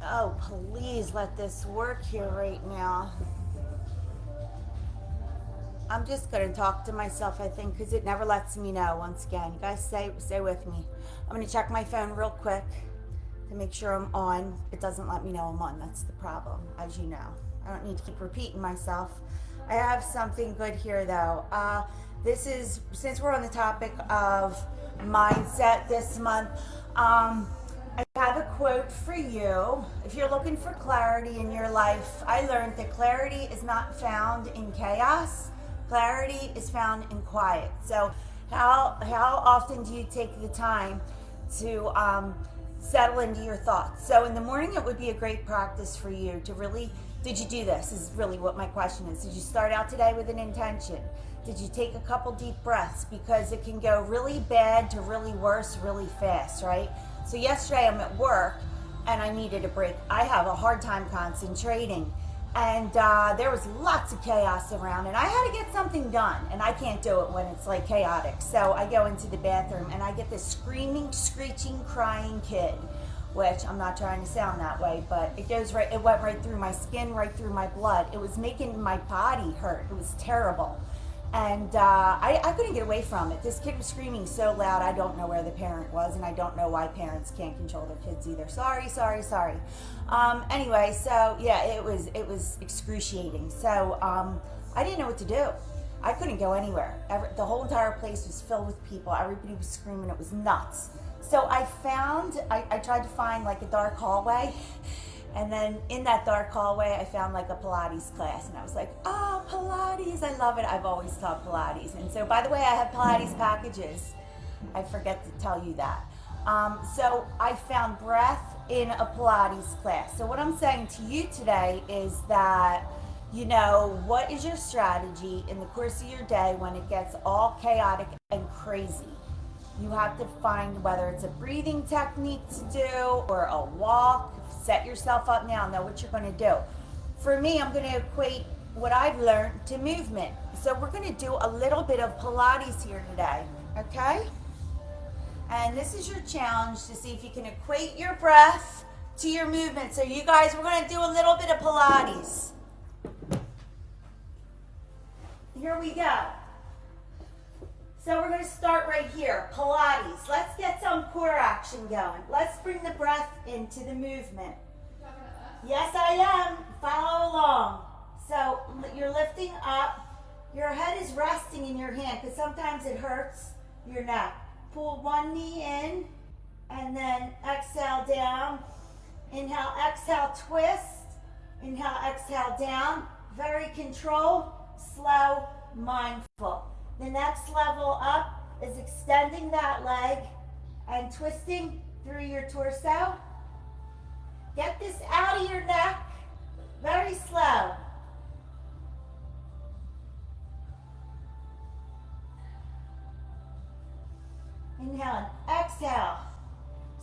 Oh, please let this work here right now. I'm just going to talk to myself, I think, because it never lets me know. Once again, you guys stay with me. I'm going to check my phone real quick to make sure I'm on. It doesn't let me know I'm on. That's the problem, as you know. I don't need to keep repeating myself. I have something good here, though. This is, since we're on the topic of mindset this month, I have a quote for you. If you're looking for clarity in your life, I learned that clarity is not found in chaos. Clarity is found in quiet. So how often do you take the time to settle into your thoughts? So in the morning, it would be a great practice for you to really, did you do this? Is really what my question is. Did you start out today with an intention? Did you take a couple deep breaths? Because it can go really bad to really worse really fast, right? So yesterday I'm at work and I needed a break. I have a hard time concentrating, and there was lots of chaos around, and I had to get something done, and I can't do it when it's like chaotic. So I go into the bathroom and I get this screaming, screeching, crying kid, which I'm not trying to sound that way, but it went right through my skin, right through my blood. It was making my body hurt. It was terrible. And I couldn't get away from it. This kid was screaming so loud, I don't know where the parent was, and I don't know why parents can't control their kids either. Sorry. Anyway, so yeah, it was excruciating. So I didn't know what to do. I couldn't go anywhere. The whole entire place was filled with people. Everybody was screaming. It was nuts. So I tried to find like a dark hallway. And then in that dark hallway, I found like a Pilates class. And I was like, oh, Pilates, I love it. I've always taught Pilates. And so, by the way, I have Pilates packages. I forget to tell you that. So I found breath in a Pilates class. So what I'm saying to you today is that, what is your strategy in the course of your day when it gets all chaotic and crazy? You have to find whether it's a breathing technique to do or a walk. Set yourself up now, know what you're going to do. For me, I'm going to equate what I've learned to movement. So we're going to do a little bit of Pilates here today, okay? And this is your challenge to see if you can equate your breath to your movement. So you guys, we're going to do a little bit of Pilates. Here we go. So we're going to start right here, Pilates. Let's get some core action going. Let's bring the breath into the movement. Yes, I am. Follow along. So you're lifting up. Your head is resting in your hand because sometimes it hurts your neck. Pull one knee in and then exhale down. Inhale, exhale, twist. Inhale, exhale, down. Very controlled, slow, mindful. The next level up is extending that leg and twisting through your torso. Get this out of your neck, very slow. Inhale and exhale.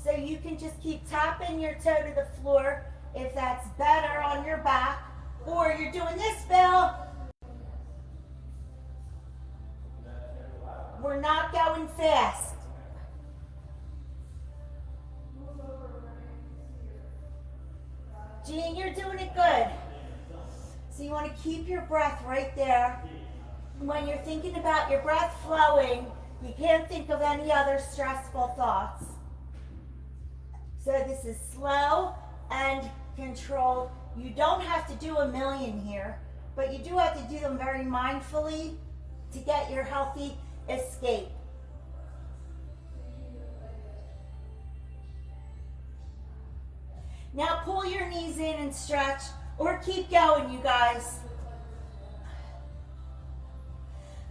So you can just keep tapping your toe to the floor if that's better on your back, or you're doing this, Bill. We're not going fast. Jean, you're doing it good. So you want to keep your breath right there. When you're thinking about your breath flowing, you can't think of any other stressful thoughts. So this is slow and controlled. You don't have to do a million here, but you do have to do them very mindfully to get your healthy escape. Now pull your knees in and stretch, or keep going, you guys.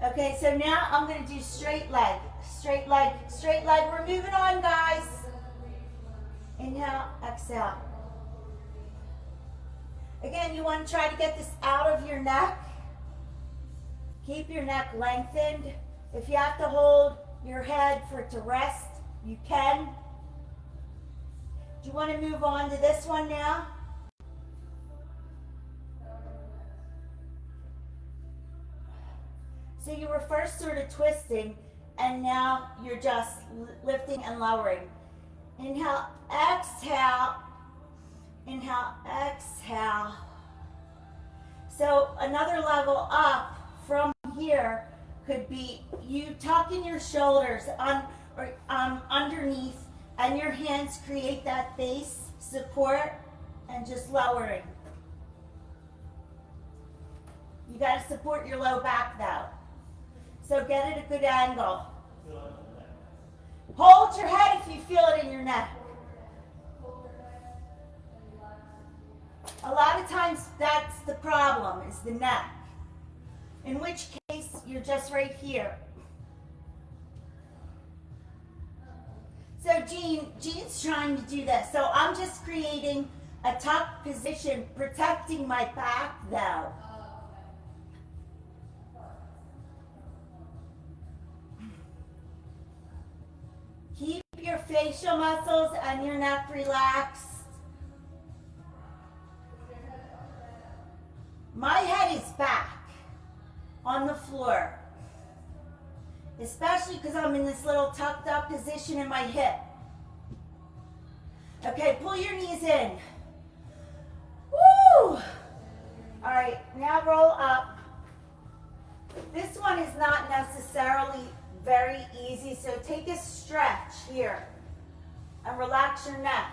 Okay, so now I'm going to do straight leg. Straight leg, straight leg. We're moving on, guys. Inhale, exhale. Again, you want to try to get this out of your neck. Keep your neck lengthened. If you have to hold your head for it to rest, you can. Do you want to move on to this one now? So you were first sort of twisting, and now you're just lifting and lowering. Inhale, exhale. Inhale, exhale. So another level up from here could be you tucking your shoulders underneath, and your hands create that base support, and just lowering. You got to support your low back though. So get it a good angle. Hold your head if you feel it in your neck. A lot of times that's the problem, is the neck. In which case, you're just right here. So Jean's trying to do this. So I'm just creating a tuck position, protecting my back though. Keep your facial muscles and your neck relaxed. My head is back on the floor, especially because I'm in this little tucked up position in my hip. Okay, pull your knees in. Woo! All right, now roll up. This one is not necessarily very easy, so take a stretch here and relax your neck.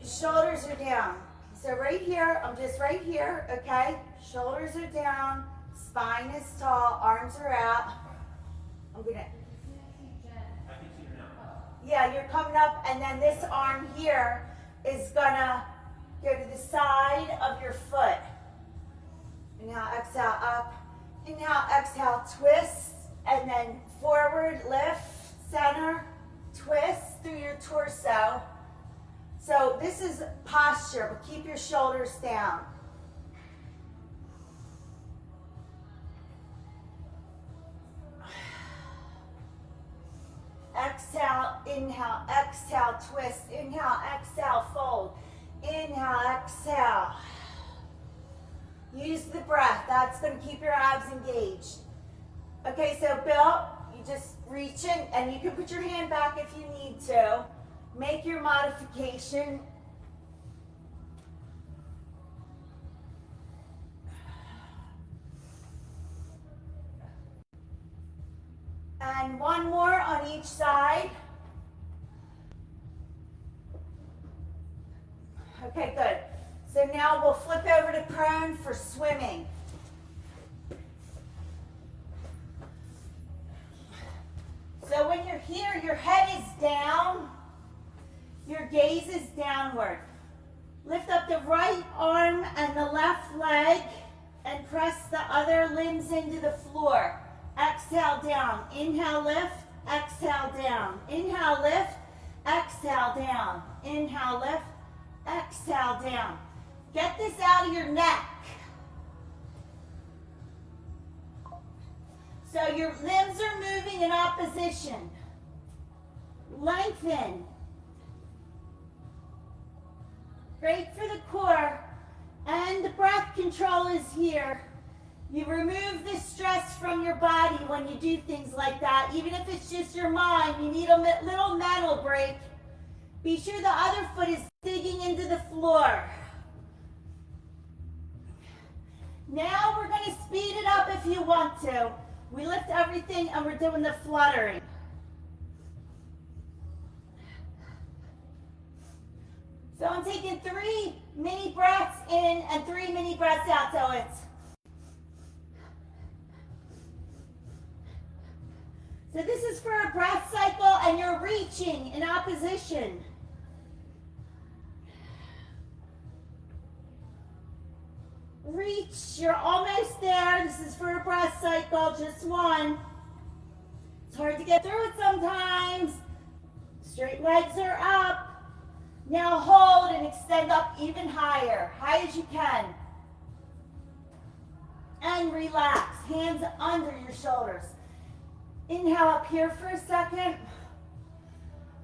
Shoulders are down. So right here, I'm just right here, okay? Shoulders are down, spine is tall, arms are out. I'm gonna. Yeah, you're coming up, and then this arm here is gonna go to the side of your foot. Inhale, exhale, up. Inhale, exhale, twist, and then forward, lift, center, twist through your torso. So this is posture, but keep your shoulders down. Exhale, inhale, exhale, twist. Inhale, exhale, fold. Inhale, exhale. Use the breath. That's going to keep your abs engaged. Okay, so Bill, you just reach in, and you can put your hand back if you need to. Make your modification. And one more on each side. Okay, good. So now we'll flip over to prone for swimming. So when you're here, your head is down, your gaze is downward. Lift up the right arm and the left leg and press the other limbs into the floor. Exhale down. Inhale, lift. Exhale down. Inhale, lift. Exhale down. Inhale, lift. Exhale down. Get this out of your neck. So your limbs are moving in opposition. Lengthen. Great for the core. And the breath control is here. You remove the stress from your body when you do things like that. Even if it's just your mind, you need a little mental break. Be sure the other foot is digging into the floor. Now we're going to speed it up if you want to. We lift everything and we're doing the fluttering. So I'm taking 3 mini breaths in and 3 mini breaths out. So it's. So this is for a breath cycle, and you're reaching in opposition. Reach, you're almost there. This is for a breath cycle, just one. It's hard to get through it sometimes. Straight legs are up. Now hold and extend up even higher, high as you can. And relax, hands under your shoulders. Inhale up here for a second,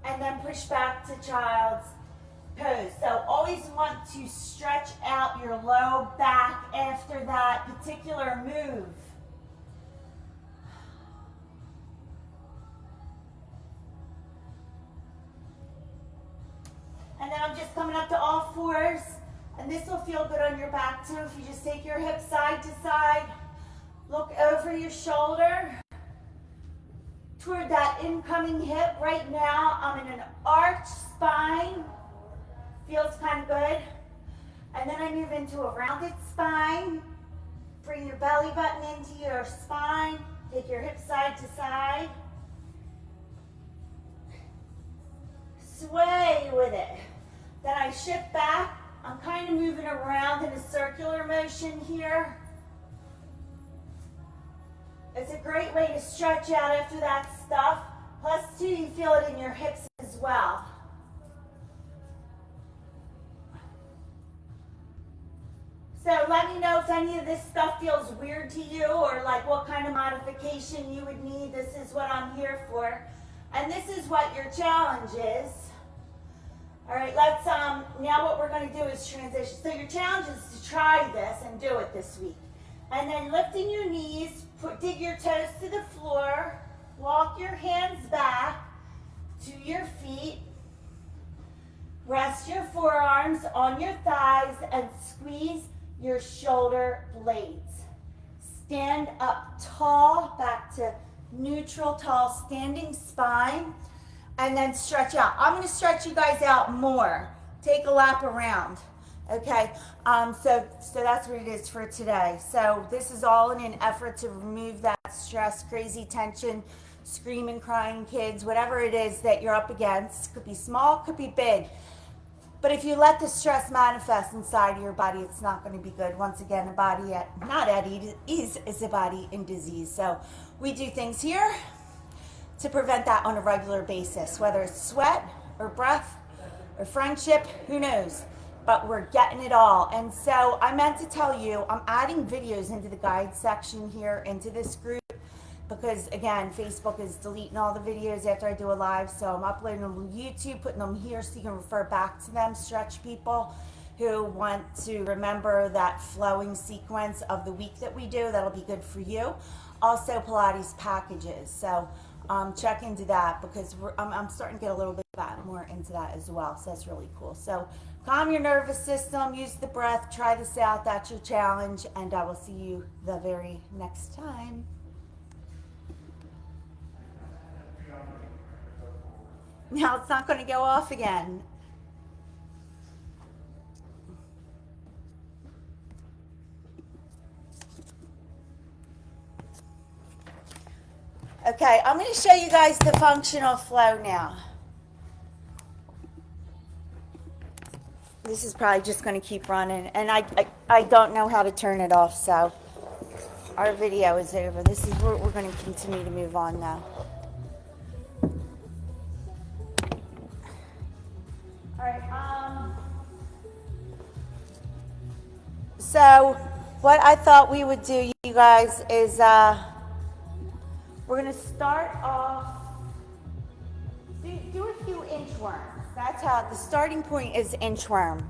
and then push back to child's pose. So always want to stretch out your low back after that particular move. And then I'm I'm just coming up to all fours, and this will feel good on your back too. If you just take your hips side to side, look over your shoulder toward that incoming hip. Right now, I'm in an arched spine. Feels kind of good. And then I move into a rounded spine. Bring your belly button into your spine. Take your hips side to side. Sway with it. Then I shift back. I'm kind of moving around in a circular motion here. It's a great way to stretch out after that stuff. Plus, too, you feel it in your hips as well. So let me know if any of this stuff feels weird to you, or like what kind of modification you would need. This is what I'm here for. And this is what your challenge is. All right, let's, now what we're going to do is transition. So your challenge is to try this and do it this week. And then lifting your knees, dig your toes to the floor, walk your hands back to your feet, rest your forearms on your thighs and squeeze your shoulder blades. Stand up tall, back to neutral, tall, standing spine, and then stretch out. I'm going to stretch you guys out more. Take a lap around. Okay, so that's what it is for today. So this is all in an effort to remove that stress, crazy tension, screaming, crying kids, whatever it is that you're up against. Could be small, could be big. But if you let the stress manifest inside of your body, it's not going to be good. Once again, a body not at ease is a body in disease. So we do things here to prevent that on a regular basis, whether it's sweat or breath or friendship, who knows? But we're getting it all. And so I meant to tell you, I'm adding videos into the guide section here, into this group, because again, Facebook is deleting all the videos after I do a live, so I'm uploading them on YouTube, putting them here so you can refer back to them, stretch people who want to remember that flowing sequence of the week that we do. That'll be good for you. Also Pilates packages, so check into that, because I'm starting to get a little bit more into that as well, so that's really cool. So calm your nervous system, use the breath, try this out, that's your challenge, and I will see you the very next time. Now it's not going to go off again. Okay, I'm going to show you guys the functional flow now. This is probably just going to keep running, and I don't know how to turn it off, so our video is over. This is where we're going to continue to move on now. All right, so what I thought we would do, you guys, is we're going to start off, do a few inchworms. That's how the starting point is inchworm.